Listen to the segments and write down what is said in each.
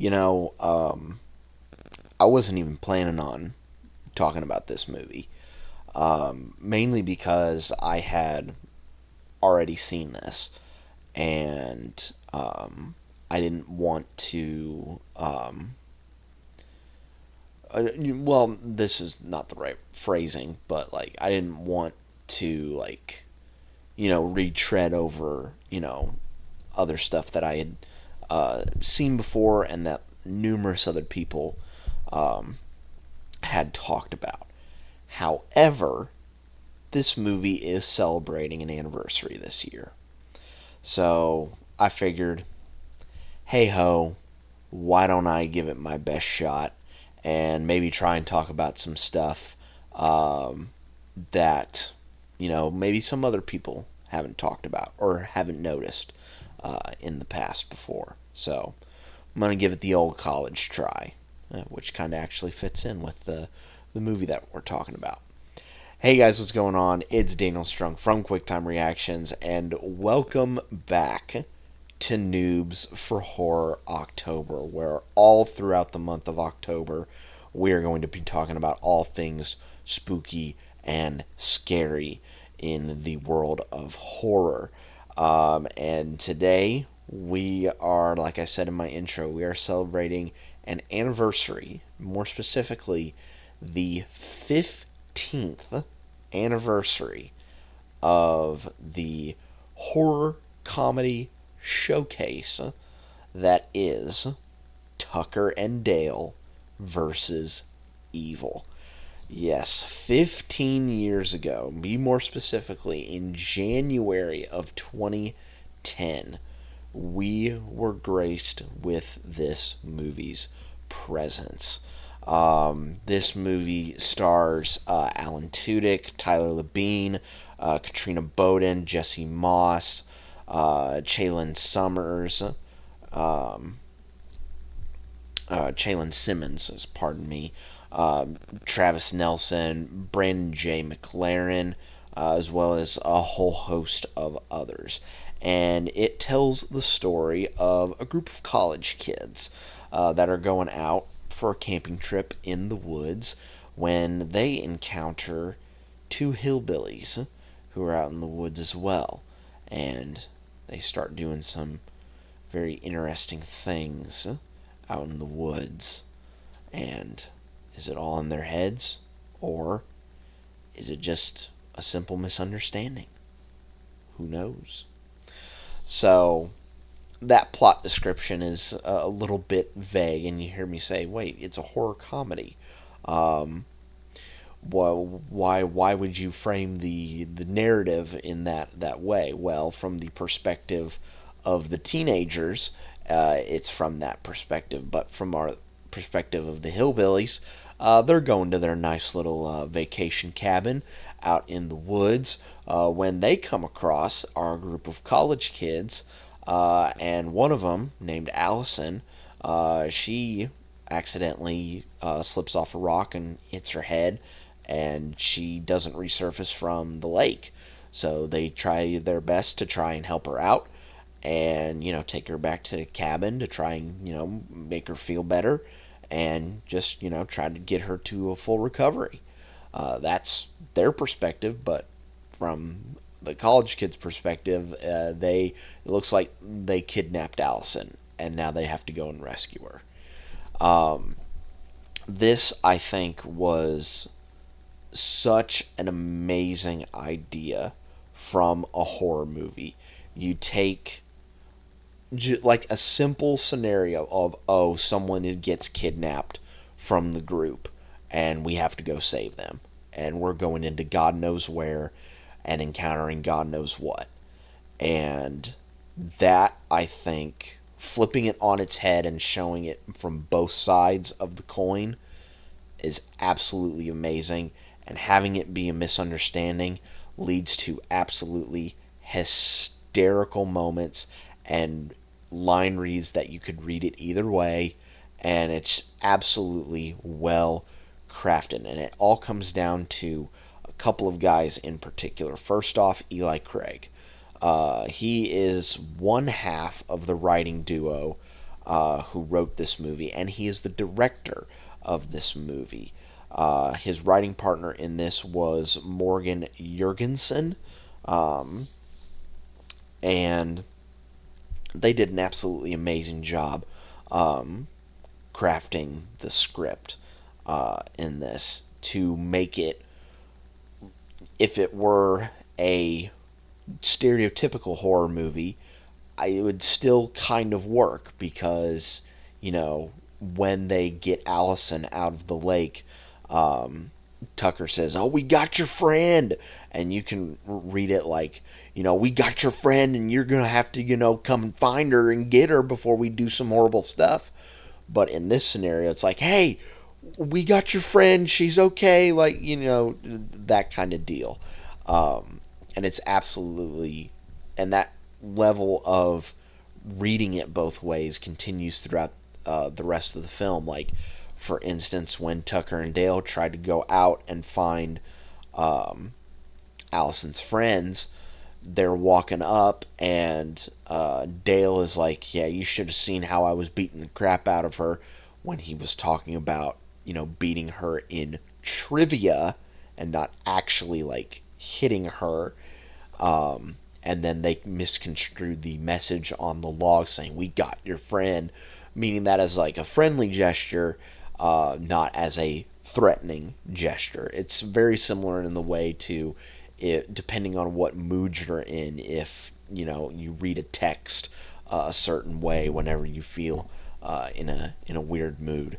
You know, I wasn't even planning on talking about this movie, mainly because I had already seen this, and I didn't want to. Well, this is not the right phrasing, but like I didn't want to retread over other stuff that I had seen before and that numerous other people had talked about. However, this movie is celebrating an anniversary this year. So I figured, hey ho, why don't I give it my best shot and maybe try and talk about some stuff that, maybe some other people haven't talked about or haven't noticed in the past before. So I'm going to give it the old college try, which kind of actually fits in with the movie that we're talking about. Hey guys, what's going on? It's Daniel Strung from QuickTime Reactions, and welcome back to Noobs for Horror October, where all throughout the month of October, we are going to be talking about all things spooky and scary in the world of horror. And today, we are, like I said in my intro, we are celebrating an anniversary, more specifically, the 15th anniversary of the horror comedy showcase that is Tucker and Dale versus Evil. Yes, 15 years ago, be more specifically, in January of 2010, we were graced with this movie's presence. This movie stars Alan Tudyk, Tyler Labine, Katrina Bowden, Jesse Moss, Chaylin Summers, Chaylin Simmons, pardon me, Travis Nelson, Brandon J. McLaren, as well as a whole host of others. And it tells the story of a group of college kids that are going out for a camping trip in the woods when they encounter two hillbillies who are out in the woods as well. And they start doing some very interesting things out in the woods. And is it all in their heads? Or is it just a simple misunderstanding? Who knows? So, that plot description is a little bit vague, and you hear me say, wait, it's a horror comedy. Why would you frame the narrative in that way? Well, from the perspective of the teenagers, it's from that perspective. But from our perspective of the hillbillies, they're going to their nice little vacation cabin out in the woods when they come across our group of college kids, and one of them, named Allison, she accidentally slips off a rock and hits her head, and she doesn't resurface from the lake. So they try their best to try and help her out and, take her back to the cabin to try and, make her feel better and just, try to get her to a full recovery. That's their perspective, but from the college kids' perspective, it looks like they kidnapped Allison, and now they have to go and rescue her. This, I think, was such an amazing idea from a horror movie. You take like a simple scenario of, oh, someone gets kidnapped from the group and we have to go save them, and we're going into God knows where and encountering God knows what. And that, I think, flipping it on its head and showing it from both sides of the coin is absolutely amazing, and having it be a misunderstanding leads to absolutely hysterical moments and line reads that you could read it either way, and it's absolutely well crafted. And it all comes down to a couple of guys in particular. First off, Eli Craig. He is one half of the writing duo who wrote this movie, and he is the director of this movie. His writing partner in this was Morgan Jurgensen, and they did an absolutely amazing job crafting the script in this to make it, if it were a stereotypical horror movie, it would still kind of work because, when they get Allison out of the lake, Tucker says, "Oh, we got your friend," and you can read it like, "We got your friend, and you're gonna have to, come and find her and get her before we do some horrible stuff." But in this scenario, it's like, "Hey, we got your friend. She's okay." Like, that kind of deal. And it's absolutely, and that level of reading it both ways continues throughout the rest of the film. Like, for instance, when Tucker and Dale tried to go out and find Allison's friends, they're walking up, and Dale is like, "Yeah, you should have seen how I was beating the crap out of her," when he was talking about, beating her in trivia and not actually, like, hitting her. And then they misconstrued the message on the log saying, "We got your friend," meaning that as like a friendly gesture, not as a threatening gesture. It's very similar in the way to it, depending on what mood you're in. If you read a text a certain way whenever you feel in a weird mood.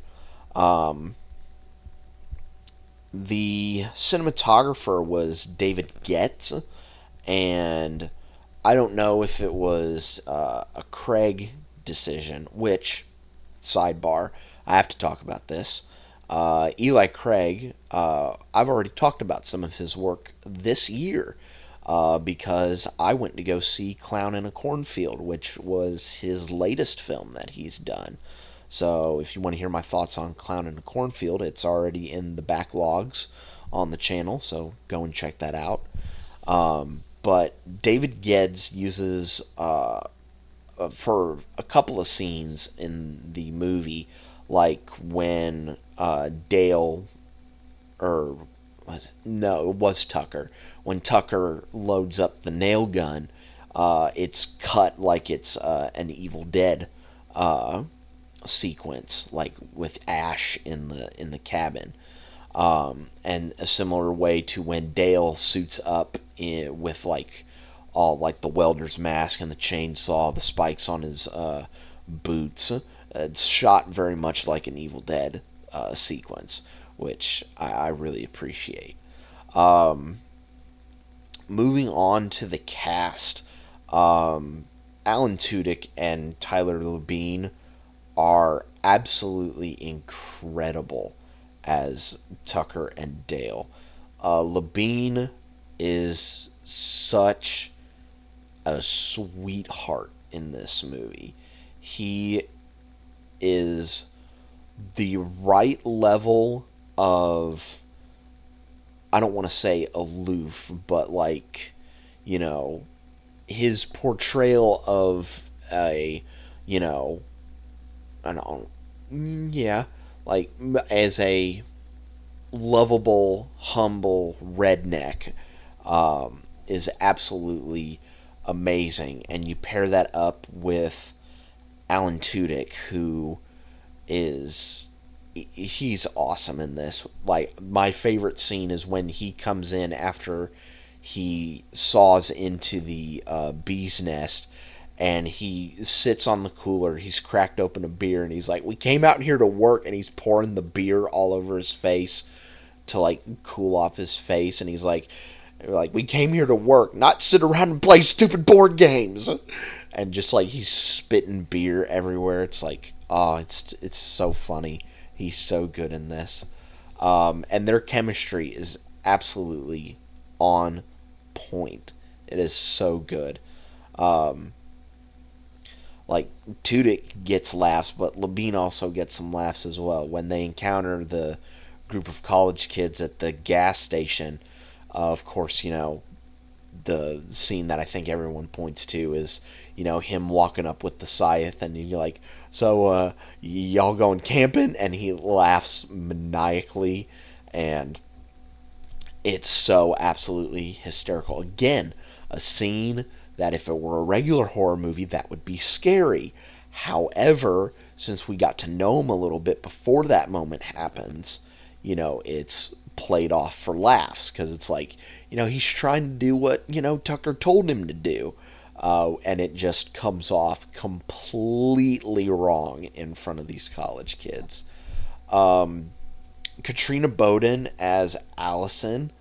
The cinematographer was David Getz, and I don't know if it was a Craig decision, which, sidebar, I have to talk about this. Eli Craig, I've already talked about some of his work this year because I went to go see Clown in a Cornfield, which was his latest film that he's done. So if you want to hear my thoughts on Clown in a Cornfield, it's already in the backlogs on the channel, so go and check that out. But David Geddes uses, for a couple of scenes in the movie, like when Dale, or no, it was Tucker. When Tucker loads up the nail gun, it's cut like it's an Evil Dead sequence, like with Ash in the cabin. And a similar way to when Dale suits up with like all like the welder's mask and the chainsaw, the spikes on his boots. It's shot very much like an Evil Dead sequence, which I really appreciate. Moving on to the cast, Alan Tudyk and Tyler Labine are absolutely incredible as Tucker and Dale. Labine is such a sweetheart in this movie. He is the right level of, I don't want to say aloof, but like, his portrayal of a, I don't, yeah, like as a lovable, humble redneck, is absolutely amazing. And you pair that up with Alan Tudyk, who is, he's awesome in this. Like, my favorite scene is when he comes in after he saws into the bee's nest, and he sits on the cooler. He's cracked open a beer, and he's like, "We came out here to work," and he's pouring the beer all over his face to like cool off his face, and he's like, "We came here to work, not sit around and play stupid board games," and just like he's spitting beer everywhere. It's like, oh, it's so funny. He's so good in this, and their chemistry is absolutely on point. It is so good. Like, Tudyk gets laughs, but Labine also gets some laughs as well when they encounter the group of college kids at the gas station. Of course, the scene that I think everyone points to is, him walking up with the scythe, and you're like, so y'all going camping? And he laughs maniacally, and it's so absolutely hysterical. Again, a scene that if it were a regular horror movie, that would be scary. However, since we got to know him a little bit before that moment happens, it's played off for laughs because it's like, he's trying to do what, Tucker told him to do. And it just comes off completely wrong in front of these college kids. Katrina Bowden as Allison.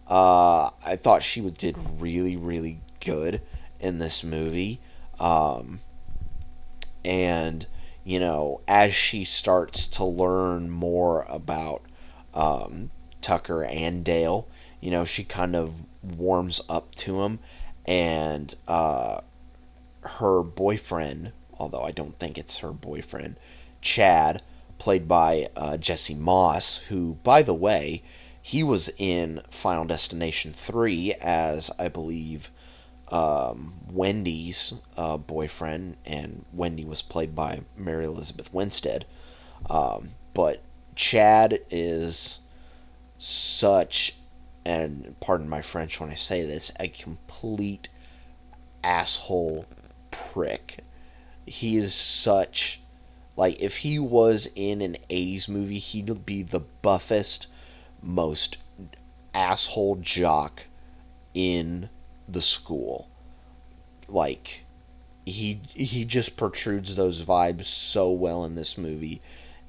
I thought she did really, really good in this movie. And, as she starts to learn more about Tucker and Dale, she kind of warms up to him. And her boyfriend, although I don't think it's her boyfriend, Chad, played by Jesse Moss, who, by the way, he was in Final Destination 3 as, I believe, Wendy's boyfriend, and Wendy was played by Mary Elizabeth Winstead. But Chad is such, and pardon my French when I say this, a complete asshole prick. He is such, like, if he was in an 80s movie, he'd be the buffest, most asshole jock in the school. Like, he just protrudes those vibes so well in this movie,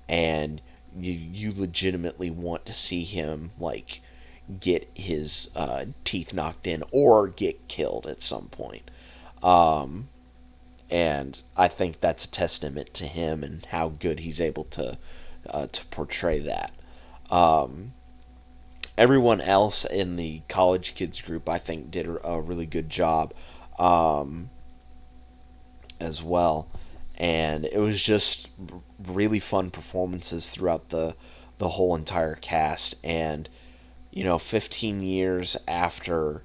and you legitimately want to see him, like, get his teeth knocked in or get killed at some point. And I think that's a testament to him and how good he's able to portray that. Everyone else in the college kids group, I think, did a really good job as well. And it was just really fun performances throughout the whole entire cast. And 15 years after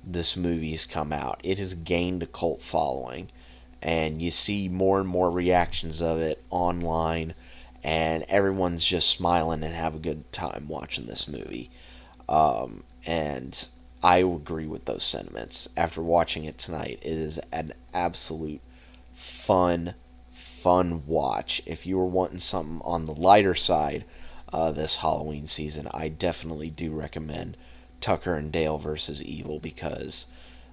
this movie's come out, it has gained a cult following, and you see more and more reactions of it online, and everyone's just smiling and have a good time watching this movie. And I agree with those sentiments. After watching it tonight, it is an absolute fun, fun watch. If you were wanting something on the lighter side this Halloween season, I definitely do recommend Tucker and Dale versus Evil, because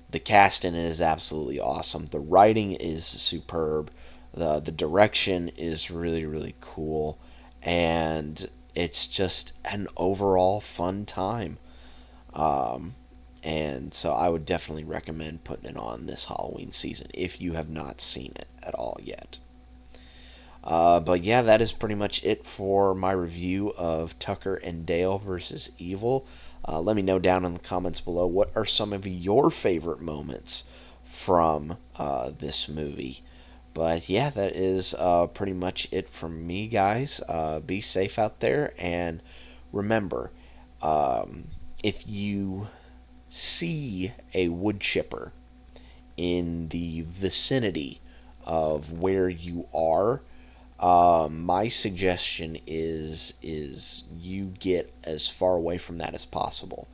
the cast in it is absolutely awesome. The writing is superb. The direction is really, really cool. And it's just an overall fun time. And so I would definitely recommend putting it on this Halloween season if you have not seen it at all yet. But yeah, that is pretty much it for my review of Tucker and Dale versus Evil. Let me know down in the comments below, what are some of your favorite moments from this movie. But yeah, that is pretty much it from me, guys. Be safe out there, and remember, if you see a wood chipper in the vicinity of where you are, my suggestion is you get as far away from that as possible,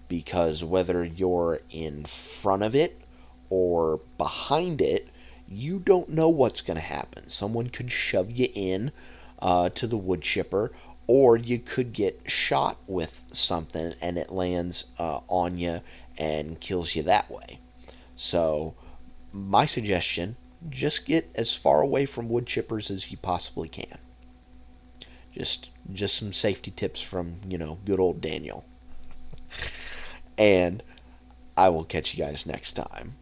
because whether you're in front of it or behind it, you don't know what's going to happen. Someone could shove you in to the wood chipper, or you could get shot with something and it lands on you and kills you that way. So my suggestion, just get as far away from wood chippers as you possibly can. Just some safety tips from, good old Daniel. And I will catch you guys next time.